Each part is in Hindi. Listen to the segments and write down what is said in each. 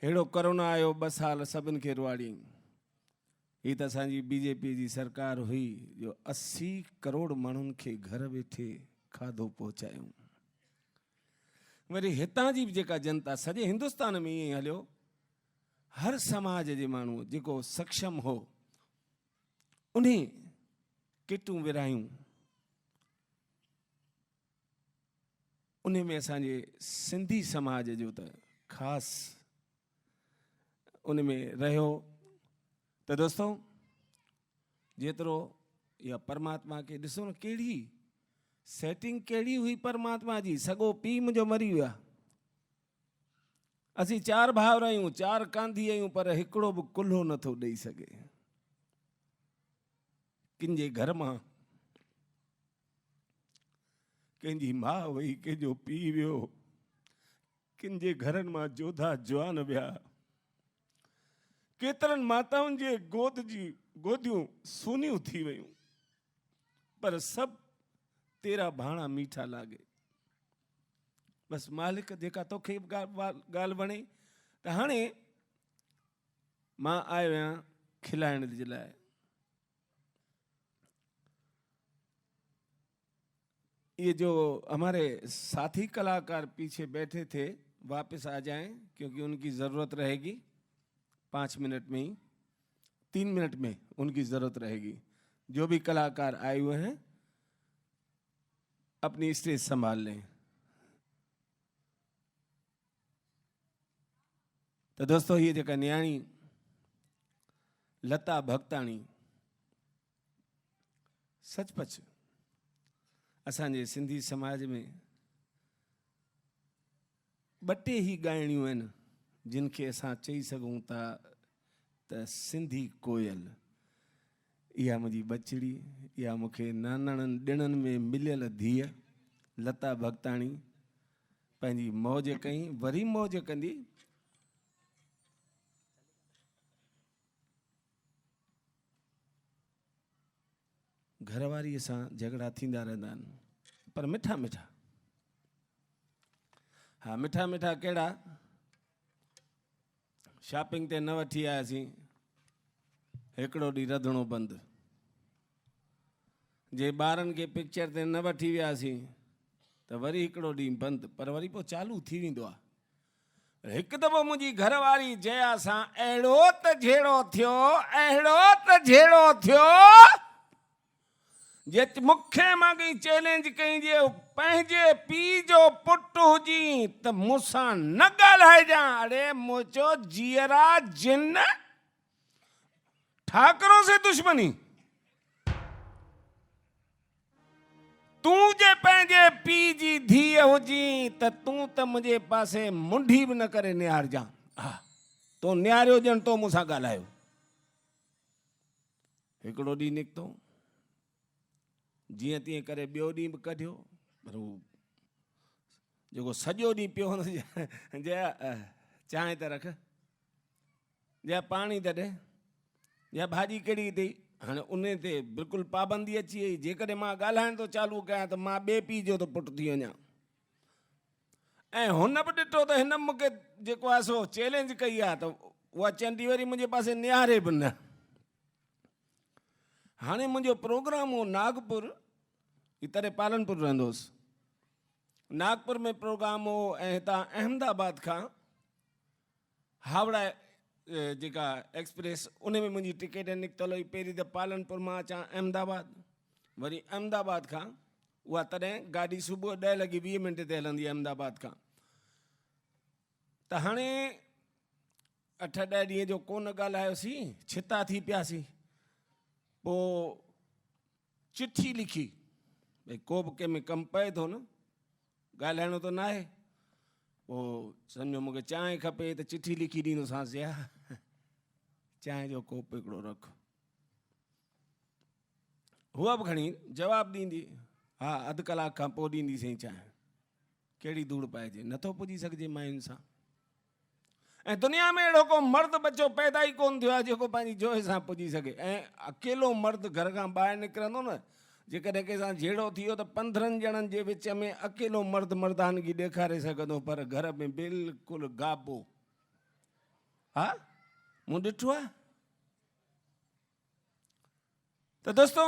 हेड़ो कोरोना आयो 2 साल सभिनि खे रुआड़ी। ही त असांजी बीजेपी जी सरकार हुई जो 80 करोड़ माण्हुनि खे घर वेठे खाधो पहुचायूं। वरी हितां जी जेका जनता सॼे हिंदुस्तान में ईअं हलियो, हर समाज जे माण्हू जेको सक्षम हो उन्हें किटूं विरायूं। उन्हें में असांजे सिंधी समाज जो त ख़ासि उन में रहियो। तो दोस्तों जेतिरो या परमात्मा के ॾिसो न कहिड़ी सेटिंग कहिड़ी हुई परमात्मा जी। सॻो पीउ मुंहिंजो मरी वियो आहे, असीं 4 भाउर आहियूं, 4 कांधी आहियूं, पर हिकिड़ो बि कुल्हो नथो ॾेई सघे। किंजे घर मां कंहिंजी माउ वई, कंहिंजो पीउ वियो, किंजे घरनि मां जोधा जवान विया, केतिरनि माताउनि जे गोदियूं सूनियूं थी वयूं, पर सभु तेरा भाणा मीठा लागे। बस मालिक जेका तोखे ॻाल्हि वणे त हाणे मां आयो आहियां खिलाइण जे लाइ। ये जो हमारे साथी कलाकार पीछे बैठे थे वापस आ जाएं, क्योंकि उनकी ज़रूरत रहेगी 5 मिनट में ही, 3 मिनट में उनकी ज़रूरत रहेगी। जो भी कलाकार आए हुए हैं अपनी स्टेज संभाल लें। तो दोस्तों ये जेका न्याणी लता भगताणी सचपच असांजे सिंधी समाज में 2 टे ही ॻाइणियूं आहिनि जिनखे असां चई सघूं था त सिंधी कोयल। इहा मुंहिंजी बचड़ी, इहा मूंखे नानाणनि ॾिणनि में मिलियल धीअ लता भगताणी पंहिंजी मौज कई, वरी मौज कंदी। घरवारीअ सां झगड़ा थींदा रहंदा आहिनि, पर मिठा मिठा। हाँ, मिठा मिठा कहिड़ा? शॉपिंग ते न वठी आयासीं, हिकिड़ो ॾींहुं रधिणो बंदि। जे ॿारनि खे पिक्चर ते न वठी वियासीं त वरी हिकिड़ो ॾींहुं बंदि, पर वरी पोइ चालू थी वेंदो आहे। हिकु दफ़ो मुंहिंजी घरवारी जया सां अहिड़ो त झेड़ो थियो, अहिड़ो त झेड़ो थियो, जे मूंखे मां कई चैलेंज कई जे पंहिंजे पीउ जो पुटु हुजी त मूंसां न ॻाल्हाइजां। अरे मुंहिंजो जीअरा जिन, ठाकरों से दुश्मनी। तूं जे पंहिंजे पीउ जी धीअ हुजी त तूं त मुंहिंजे पासे मुंडी बि न करे निहारजां। हा, तो निहारियो ॼण तो मूंसां ॻाल्हायो। हिकिड़ो ॾींहुं निकितो, जीअं तीअं करे ॿियो ॾींहुं बि कढियो, पर हू जेको सॼो ॾींहुं पियो हूंदो, जया चांहि त रख, जया पाणी त ॾे, या भाॼी कहिड़ी अथई। हाणे उन ते बिल्कुलु पाबंदी अची वई। जेकॾहिं मां ॻाल्हाइण थो चालू कयां त मां ॿिए पीउ जो त पुटु थी वञा। ऐं हुन बि ॾिठो त हिन मूंखे जेको आहे सो चैलेंज कई आहे, त उहा चंडी वरी मुंहिंजे पासे निहारे बि न। हाणे मुंहिंजो प्रोग्राम हो नागपुर, इतरे पालनपुर रहंदो हुउसि। नागपुर में प्रोग्राम हो ऐं हितां अहमदाबाद खां हावड़ा जेका एक्सप्रेस उन में मुंहिंजी टिकेट निकितल हुई। पहिरीं त पालनपुर मां अचां अहमदाबाद, वरी अहमदाबाद खां उहा तॾहिं गाॾी सुबुह 10:20 ते हलंदी अहमदाबाद खां। त हाणे 8-10 ॾींहं जो कोन ॻाल्हायोसीं, छिता थी पियासीं। पोइ चिठी लिखी, भई को बि कंहिंमें कमु पए थो न, ॻाल्हाइणो त न आहे। पोइ सम्झो मूंखे चांहि खपे त चिठी लिखी ॾींदोसांसि, या चांहि जो कोप हिकिड़ो रख। उहा बि खणी जवाबु ॾींदी, हा 1/2 कलाक खां पोइ ॾींदीसीं चांहि। कहिड़ी धूड़ पाइजे, नथो पुॼी सघिजे मायुनि सां। ऐं दुनिया में अहिड़ो को मर्द बच्चो पैदा ई कोन थियो आहे जेको पंहिंजी जोइ सां पुॼी सघे। ऐं अकेलो मर्द घर खां ॿाहिरि निकिरंदो न, जेकॾहिं कंहिंसां झेड़ो थी वियो त 15 ॼणनि जे विच में अकेलो मर्द मर्दानगी ॾेखारे सघंदो, पर घर में बिल्कुलु गाबो। हा मूं ॾिठो आहे। त दोस्तों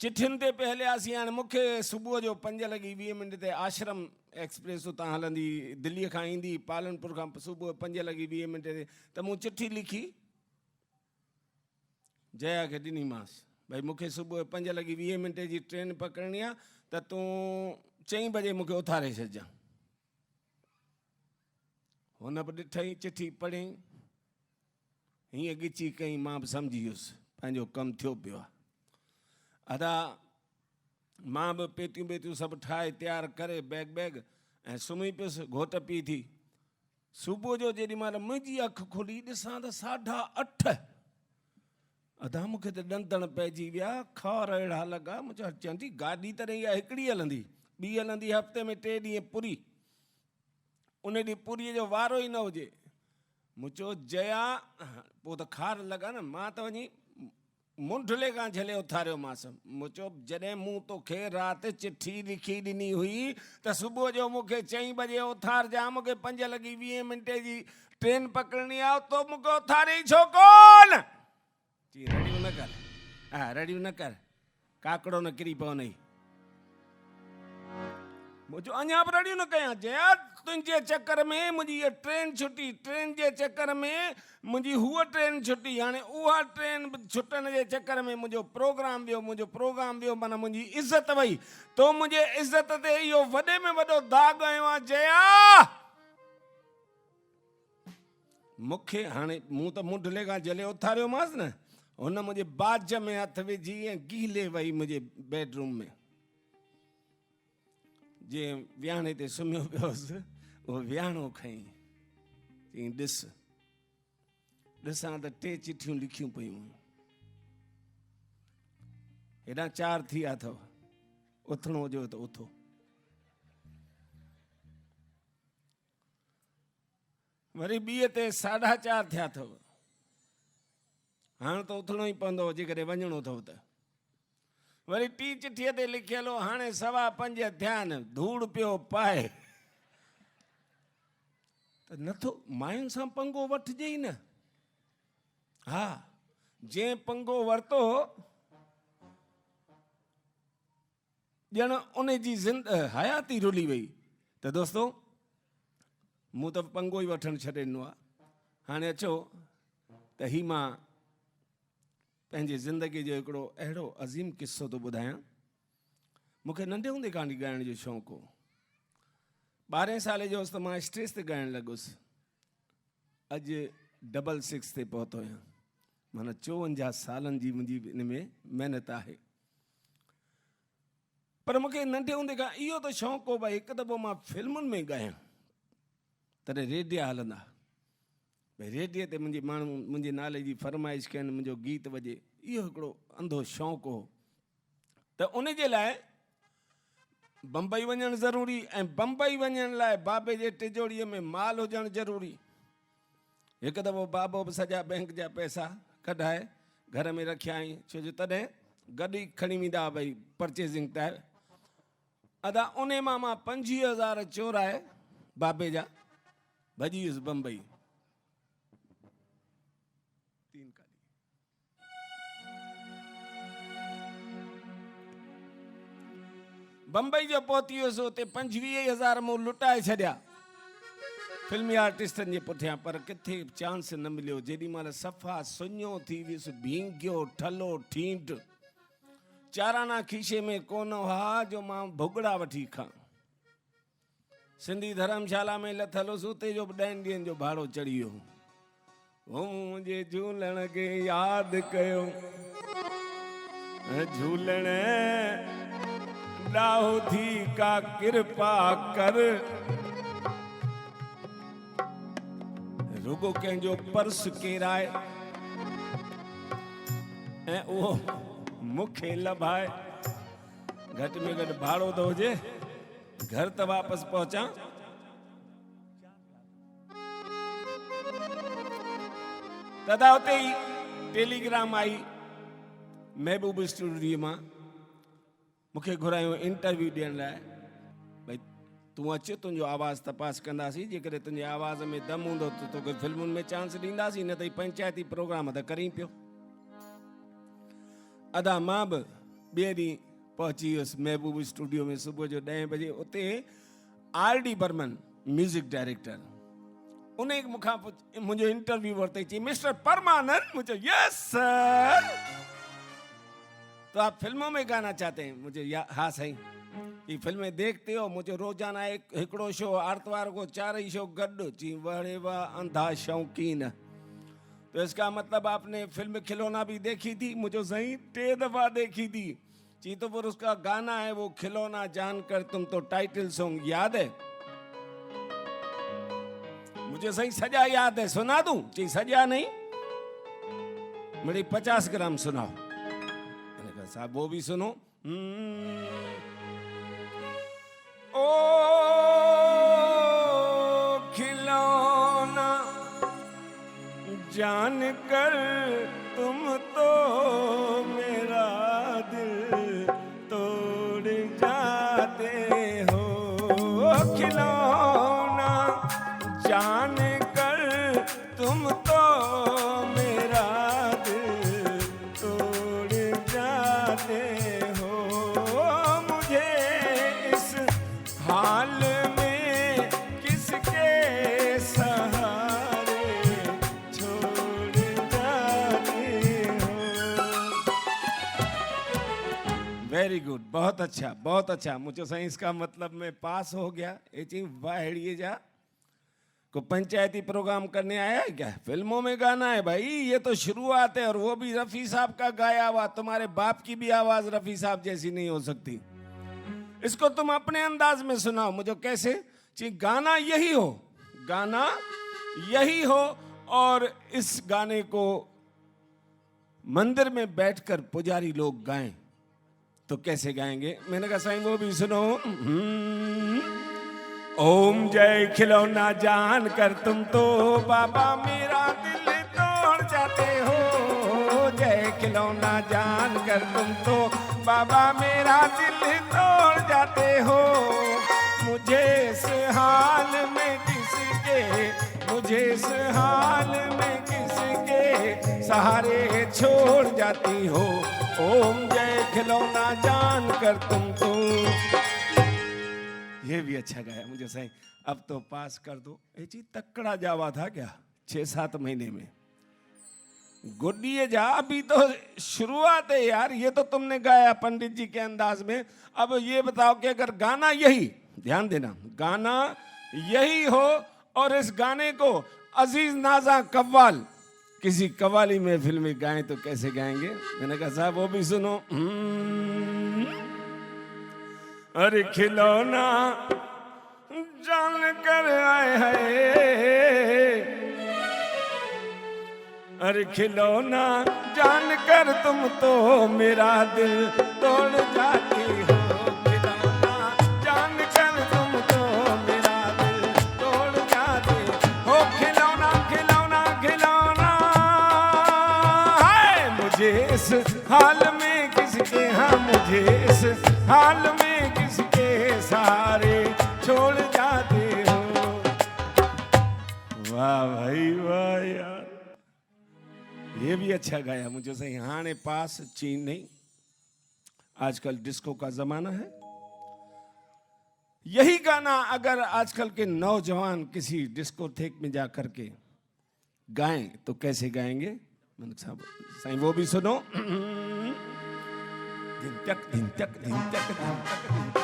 चिठियुनि ते पे हलियासीं। हाणे मूंखे सुबुह जो 5:20 ते आश्रम एक्सप्रेस उतां हलंदी दिल्लीअ खां ईंदी पालनपुर खां सुबुह 5:20 ते। त मूं चिठी लिखी जया खे ॾिनीमांसि भई मूंखे सुबुह 5:20 जी ट्रेन पकड़नी आहे त तूं 4 बजे मूंखे उथारे छॾिजांइ। हुन बि ॾिठई चिठी पढ़ियईं, हीअं ॻिची कई, मां बि सम्झी वियुसि पंहिंजो कमु थियो पियो आहे। अदा मां बि पेतियूं बेतियूं सभु ठाहे तयारु करे बैग ऐं सुम्ही पियुसि। घोट पी थी सुबुह जो जेॾीमहिल मुंहिंजी अखि खुली ॾिसां त 8:30। अदा मूंखे त ॾंदण पइजी विया, खार अहिड़ा लॻा। मूं चवां थी गाॾी त इहा हिकिड़ी हलंदी, ॿी हलंदी हफ़्ते में 3 ॾींहं पुरी, उन ॾींहुं पुरीअ जो वारो ई न हुजे। मूं चयो जया पोइ त खार लॻा न। मां त वञी मुंडले खां झले उथारियोमांसि। मूं चयो जॾहिं मूं तोखे राति चिठी लिखी ॾिनी हुई त सुबुह जो मूंखे 4 बजे उथारिजां, मूंखे 5:20 जी ट्रेन पकड़नी आहे, तो मूंखे उथारे छो कोन? रड़ियूं न कर, हा रड़ियूं न कर, काकड़ो न किरी पवंदई। मूं चयो अञा बि रड़ियूं न कयां जया, तुंहिंजे चकर में मुंहिंजी इहा ट्रेन छुटी, ट्रेन जे चकर में मुंहिंजी हूअ ट्रेन छुटी, हाणे उहा ट्रेन छुटण जे चकर में मुंहिंजो प्रोग्राम वियो, माना मुंहिंजी इज़त वई। तो मुंहिंजे इज़त ते इहो वॾे में वॾो दाग़ आयो आहे जया। मूंखे हाणे मूं त मुंडले खां झले उथारियोमांसि न, हुन मुंहिंजे बाज में हथ विझी ऐं गीले वई मुंहिंजे बेडरूम में। जीअं विहाणे ते सुम्हियो पियोसि, उहो विहाणो खईं, चई ॾिसां त 3 चिठियूं लिखियूं पियूं, हेॾा 4 थी विया अथव, उथणो हुजे त उथो। वरी ॿीअ ते 4:30 थिया अथव, हाणे त उथणो ई पवंदो जेकॾहिं वञिणो अथव त। वरी 3 चिठीअ ते लिखियल हो हाणे 5:15 थिया आहिनि, धूड़ पियो पाए। त नथो मायुनि सां पंगो वठिजे ई न। हा जंहिं पंगो वरितो ॼण उन जी हयाती रुली वई। त दोस्तो मूं त पंगो ई वठणु छॾे ॾिनो आहे। हाणे अचो त ही मां पंहिंजे ज़िंदगी जो हिकिड़ो अहिड़ो अज़ीम किस्सो थो ॿुधायां। मूंखे नंढे हूंदे खां वठी ॻाइण जो शौक़ु हो। 12 साले जो हुउसि त मां स्टेज ते ॻाइणु लॻुसि। अॼु 66 ते पहुतो आहियां, माना 54 सालनि जी मुंहिंजी इन में महिनत आहे। पर मूंखे नंढे हूंदे खां इहो त शौक़ु हो भई हिकु दफ़ो मां फिल्मुनि में ॻायां, तॾहिं रेडिया हलंदा, भई रेडियो ते मुंहिंजे माण्हू मुंहिंजे नाले जी फरमाइश कनि, मुंहिंजो गीत वॼे। इहो हिकिड़ो अंधो शौक़ु हो। त उन जे लाइ बम्बई वञणु ज़रूरी, ऐं बम्बई वञण लाइ बाबे जे तिजोरीअ में माल हुजणु ज़रूरी। हिकु दफ़ो बाबो बि सॼा बैंक जा पैसा कढाए घर में रखिया हुई, छो जो तॾहिं गॾु ई खणी वेंदा भई परचेज़िंग टाइ। अदा उन मां 25,000 चोराए बाबे जा भॼी वियुसि बम्बई। बम्बई जो पहुती वियुसि, उते 25,000 मूं लुटाए छॾिया फिल्मी आर्टिस्टनि जे पुठियां, पर किथे चांस न मिलियो। जेॾी महिल सफ़ा सुञो थी वियुसि, भींगियो ठलो ठींड, चाराना खीसे में कोन हुआ जो मां भुॻड़ा वठी खां। सिंधी धर्मशाला में लथल हुअसि, उते जो 10 ॾींहंनि जो भाड़ो चढ़ी वियो। मुंहिंजे झूलण खे यादि कयो, झूलण ॾाहो थी का कृपा कर, रुगो कंहिंजो पर्स केराए ऐं उहो मूंखे लभाए। घटि में घटि भाड़ो त हुजे, घर त वापसि पहुचां। तदा उते ई टेलीग्राम आई महबूब स्टूडियो मां, मूंखे घुरायो इंटरव्यू ॾियण लाइ। भई तूं अच, तुंहिंजो आवाज़ तपास कंदासीं। जेकॾहिं तुंहिंजे आवाज़ में दम हूंदो त तोखे फिल्मुनि में चांस ॾींदासीं, न त पंचायती प्रोग्राम त करीं पियो। अदा मां बि ॿिए ॾींहुं पहुची वियुसि महबूब स्टूडियो में सुबुह जो 10 बजे। उते R.D. बर्मन म्यूज़िक डायरेक्टर, उन मूंखां मुंहिंजो इंटरव्यू वरिते। चई मिस्टर परमानंद। मुझे यस सर, तो आप फिल्मों में गाना चाहते हैं? मुझे हाँ साईं, ये फिल्में देखते हो? मुझे रोजाना हिकिड़ो शो, आर्तवार को 4 ही शो गड्ढ। ची वड़े वाह अंधा शौकीन। तो इसका मतलब आपने फिल्म खिलौना भी देखी थी? मुझे सही 3 दफा देखी थी। ची तो फिर उसका गाना है वो खिलौना जानकर तुम, तो टाइटल सॉन्ग याद है? मुझे सही सजा याद है, सुना दूं? ची सजा नहीं, मेरी 50 ग्राम सुनाओ। मैंने कहा साहब वो भी सुनो। ओ खिलौना जान कर तुम तो मेरा दिल तोड़ जाते हो। खिलौना जान कर तुम तो मेरा दिल तोड़ जाते हो। मुझे इस हाल में किसके सहारे छोड़ जाते हो। वेरी गुड, बहुत अच्छा बहुत अच्छा। मुझे सही इसका मतलब मैं पास हो गया। ये चीज वाहिड़िए जा को पंचायती प्रोग्राम करने आया है क्या? फिल्मों में गाना है भाई, ये तो शुरुआत है, और वो भी रफी साहब का गाया हुआ। तुम्हारे बाप की भी आवाज रफी साहब जैसी नहीं हो सकती। इसको तुम अपने अंदाज में सुनाओ मुझे। कैसे? गाना यही हो, गाना यही हो, और इस गाने को मंदिर में बैठकर पुजारी लोग गाएं तो कैसे गाएंगे? मैंने कहा साईं वो भी सुनो। ओम जय खिलौना जान कर तुम तो बाबा मेरा दिल तोड़ जाते हो। जय खिलौना जान कर तुम तो बाबा मेरा दिल तोड़ जाते हो। मुझे इस हाल में किसके, मुझे इस हाल में किसके सहारे छोड़ जाती हो। ओम जय खिलौना जान कर तुम तो। ये भी अच्छा गाया मुझे सही। अब तो पास कर दो। ये चीज तकड़ा जावा था क्या 6-7 महीने में? गुड्डिए जा, अभी तो शुरुआत है यार। ये तो तुमने गाया पंडित जी के अंदाज में। अब ये बताओ कि अगर गाना यही, ध्यान देना, गाना यही हो और इस गाने को अजीज नाजा कव्वाल किसी कव्वाली महफिल में गाएं तो कैसे गाएंगे? मैंने कहा साहब वो भी सुनो। अरे खिलौना जान कर आए है, अरे खिलौना जान कर तुम तो मेरा दिल तोड़ जाती हो। खिलौना जान कर तुम तो मेरा दिल तोड़ जाती हो। खिलौना खिलौना खिलौना है, मुझे इस हाल में किसके, हाँ मुझे इस हाल में किसके सहारे छोड़ जाते हो। वाह भाई वाह यार, ये भी अच्छा गाया मुझे सही। हाने पास चीन नहीं, आजकल डिस्को का जमाना है। यही गाना अगर आजकल के नौजवान किसी डिस्कोथेक में जा करके गाएं तो कैसे गाएंगे? मैंने साहब साईं वो भी सुनो। दिन तक दिन तक दिन तक दिन तक।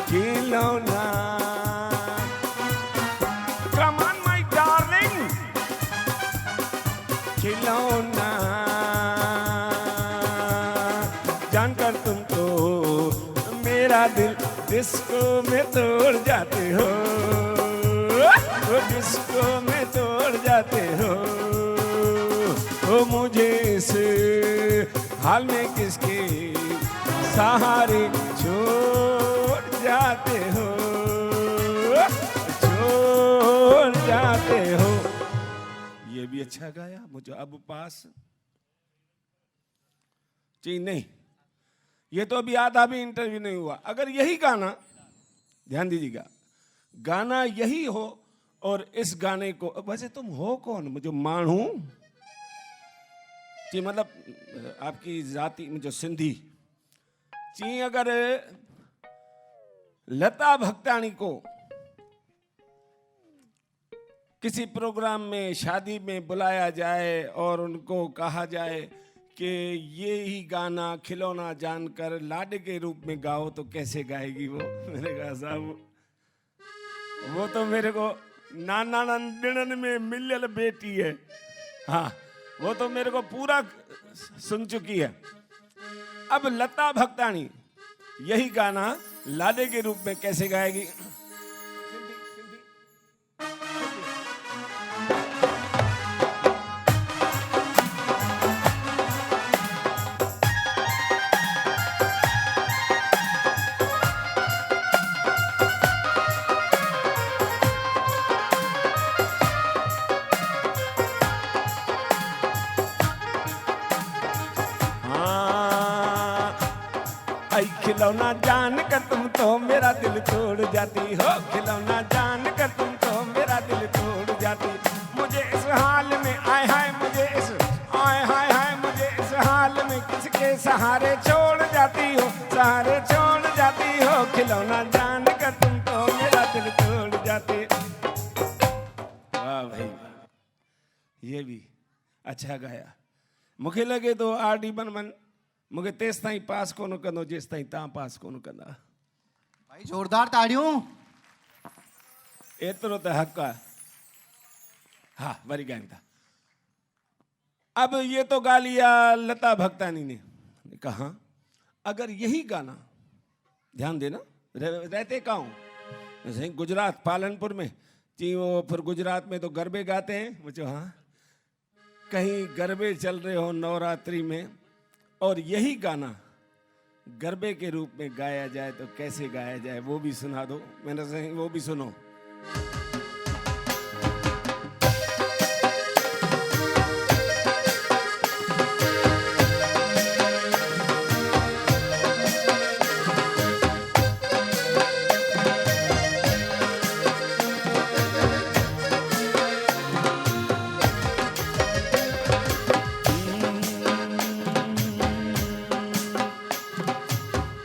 खिलौना, come on my darling, खिलौना जानकर तुम तो मेरा दिल डिस्को में तोड़ जाते हो। डिस्को में तोड़ जाते हो। ओ मुझे इस हाल में किसके सहारे छोड़ जाते हो, छोड़ जाते हो। ये भी अच्छा गाया, मुझे अब पास जी नहीं, ये तो अभी आधा भी इंटरव्यू नहीं हुआ। अगर यही गाना, ध्यान दीजिएगा, गाना यही हो और इस गाने को, वैसे तुम हो कौन, मुझे मानू जी, मतलब आपकी जाति में जो सिंधी ची, अगर लता भगतानी को किसी प्रोग्राम में, शादी में बुलाया जाए और उनको कहा जाए कि ये ही गाना खिलौना जानकर लाडे के रूप में गाओ, तो कैसे गाएगी वो? मैंने कहा साहब वो तो मेरे को नाना नंदन में मिलल बेटी है, हाँ वो तो मेरे को पूरा सुन चुकी है। अब लता भगतानी यही गाना लाडे के रूप में कैसे गाएगी? खिलौना जान कर तुम तो मेरा दिल तोड़ जाती हो, खिलौना जान कर तुम तो मेरा दिल तोड़ जाती। मुझे इस हाल में आय हाय, मुझे इस आय हाय हाय, मुझे इस हाल में किसके सहारे छोड़ जाती हो, सहारे छोड़ जाती हो। खिलौना जान कर तुम तो मेरा दिल तोड़ जाती। वाह भाई, ये भी अच्छा गाया। मुखे लगे तो आर.डी. बर्मन मुझे तेस ताईं पास कोन कंदो जेस ताईं ता पास कोन कंदा। भाई जोरदार ताड़ियों। एतरो तो हक है। हाँ वरी गायन था। अब ये तो गा लिया लता भगतानी ने कहा, अगर यही गाना, ध्यान देना, रहते कहाँ जैसे गुजरात पालनपुर में जी, वो फिर गुजरात में तो गरबे गाते हैं। मुझे हाँ, कहीं गरबे चल रहे हो नवरात्रि में और यही गाना गरबे के रूप में गाया जाए तो कैसे गाया जाए, वो भी सुना दो। मैंने कहा वो भी सुनो।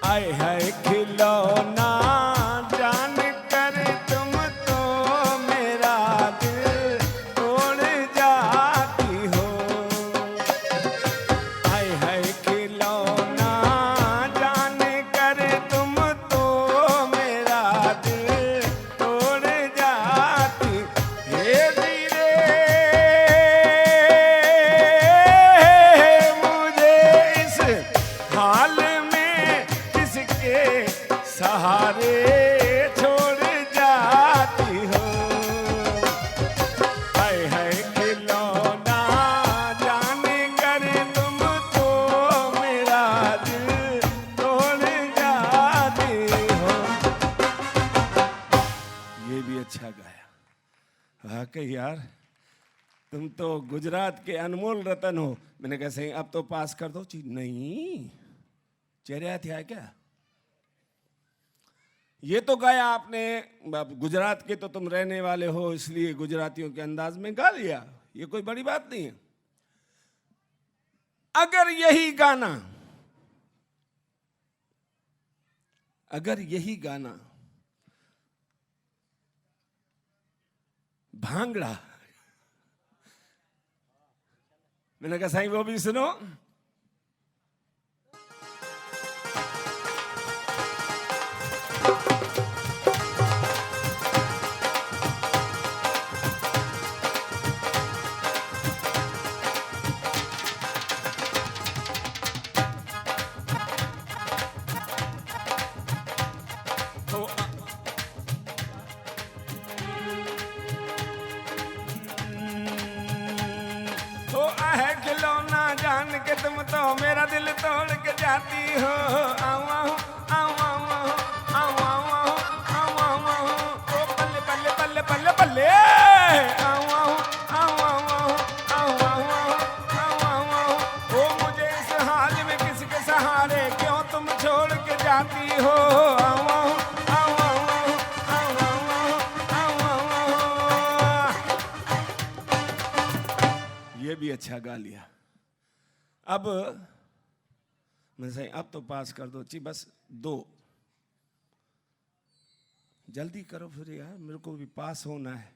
आए हाय खिलौना जान कर तुम तो मेरा दिल तोड़ जाती हो। आए हाय खिलौना जान कर तुम तो मेरा दिल तोड़ जाती। हे धीरे मुझे इस हाल सहारे छोड़ जाती हो। हाय हाय खिलौना जान कर तुम तो मेरा दिल तोड़ जाती हो। ये भी अच्छा गाया। वाकई यार, तुम तो गुजरात के अनमोल रतन हो। मैंने कहा सही, अब तो पास कर दो। चीज नहीं, चेहरा था क्या? ये तो गाया आपने, गुजरात के तो तुम रहने वाले हो इसलिए गुजरातियों के अंदाज में गा लिया, ये कोई बड़ी बात नहीं है। अगर यही गाना, अगर यही गाना भांगड़ा, मैंने कहा साईं वो भी सुनो। खिलौना जान के तुम तो मेरा दिल तोड़ के जाती हो। आवा हो आवा आवा आवा आवा आवा ओ बल्ले बल्ले बल्ले बल्ले बल्ले आवा हो आवा आवा जाती हो। ये भी अच्छा गा लिया। अब मैं सही, अब तो पास कर दो ची, बस 2 जल्दी करो फिर यार, मेरे को भी पास होना है।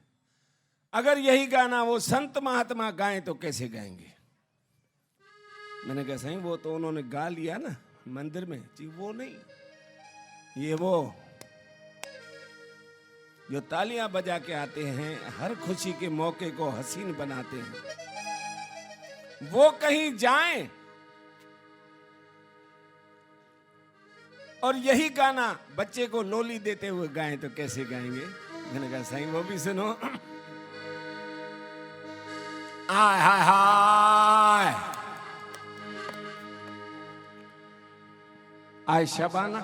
अगर यही गाना वो संत महात्मा गाएं तो कैसे गाएंगे? मैंने कहा सही, वो तो उन्होंने गा लिया ना मंदिर में जी, वो नहीं, ये वो जो तालियां बजा के आते हैं, हर खुशी के मौके को हसीन बनाते हैं, वो कहीं जाएं और यही गाना बच्चे को लोली देते हुए गाएं तो कैसे गाएंगे? मैंने कहा सही, वो भी सुनो। आय हाय हाय, आय शबाना,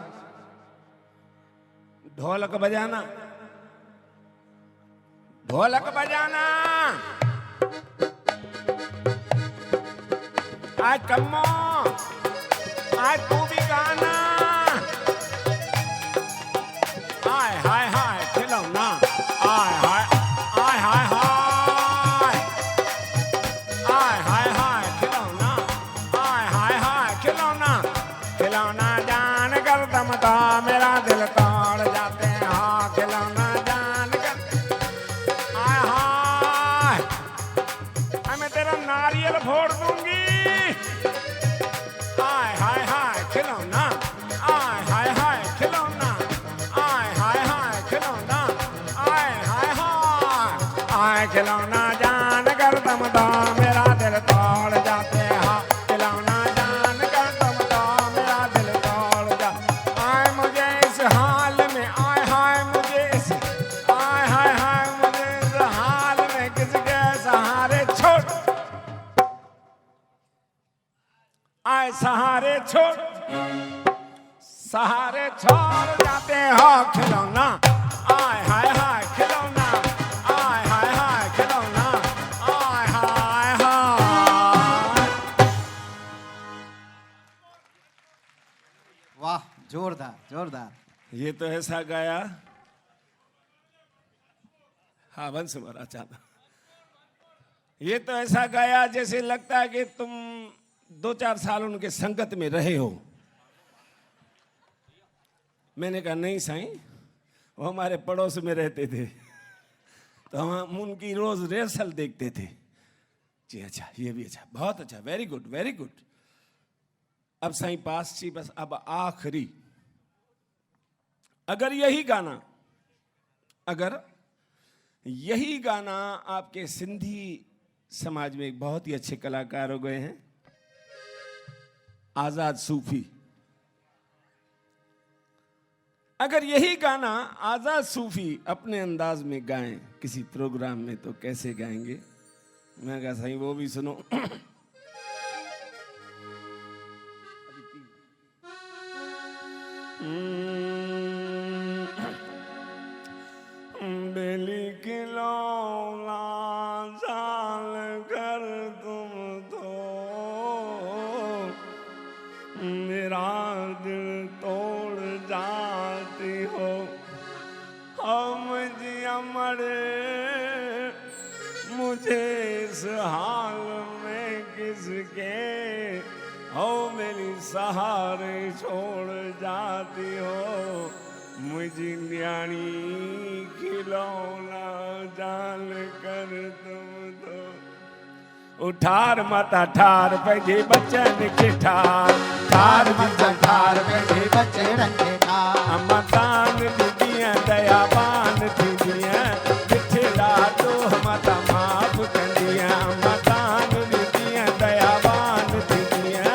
ढोलक बजाना, ढोलक बजाना, आय कम्मो, आय तू भी गाना, आय हाय हाय खिलौना, आय हाय आय हाय हाय, आय हाय हाय खिलौना, आय हाय हाय खिलौना, खिलौना जान कर दम तो मेरा दिल तोड़ जाते हैं। हाँ खिलौना जान कर, आय हाय, मैं तेरा नारियल फोड़ दूंगी। आय हाय हाय खिलौना, आय हाय हाय खिलौना, आय हाय हाय खिलौना, आय हाय हाय, आय खिलौना जान कर दम तो मेरा दिल तोड़ जाते हैं। हाँ खिलौना जान कर दम तो मेरा दिल तोड़ जा। आय मुझे इस हाल में, आय हाय मुझे इस, आय हाय हाय मुझे इस हाल में किसके सहारे छोड़, आय सहारे छोड़, सहारे छोड़ जाते हो खिलौना, आय हाय हाय खिलौना, आय हाय हाय खिलौना, आय हाय हाय। वाह, जोरदार जोरदार। ये तो ऐसा गाया, हाँ वंश मरा चाहता, ये तो ऐसा गाया जैसे लगता है कि तुम 2-4 साल उनके संगत में रहे हो। मैंने कहा नहीं साईं, वो हमारे पड़ोस में रहते थे तो हम उनकी रोज रिहर्सल देखते थे। जी अच्छा, ये भी अच्छा, बहुत अच्छा, वेरी गुड वेरी गुड। अब साईं पास ची, बस अब आखिरी, अगर यही गाना, अगर यही गाना आपके सिंधी समाज में एक बहुत ही अच्छे कलाकार हो गए हैं, आजाद सूफी, अगर यही गाना आजाद सूफी अपने अंदाज में गाएं किसी प्रोग्राम में तो कैसे गाएंगे? मैं कहा सही, वो भी सुनो। बेली खिलौना जाल कर तुम तो मेरा दिल तोड़ जाती हो। हम जी अमर मुझे इस हाल में किसके, हो मेरी सहारे छोड़ जाती हो। मुझे न्याणी खिलौना जान कर तुम तो। उठार माता ठार पंहिंजे बचन खे ठार, ठार मत ठार बैठे बच्चे रंगे ठार। अम्मा दान दीदियां दयावान थींदियां, मिठे ॾाढो माता माफ़ कंदियां। अम्मा दान दीदियां दयावान थींदियां,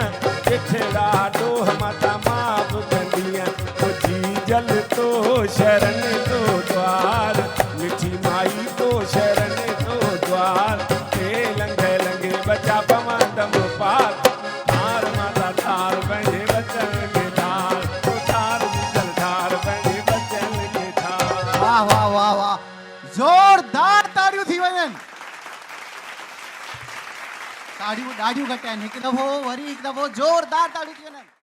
मिठे ॾाढो माता माफ़ कंदियां। मुझी जल तो शरण तो द्वार, मिठी माई तो शरण तो द्वार। हे लंघे लंघे बचा पवंदम पार, ठार माता ठार पंहिंजे बचन खे ठार। ठार जल ठार पंहिंजे बचन खे ठार। वाह वाह वाह वाह, जोरदार ताड़ियूं थी वञनि। ताड़ियूं ॾाढियूं घटि आहिनि, हिकु दफ़ो वरी हिकु दफ़ो जोरदार ताड़ियूं थी वञनि।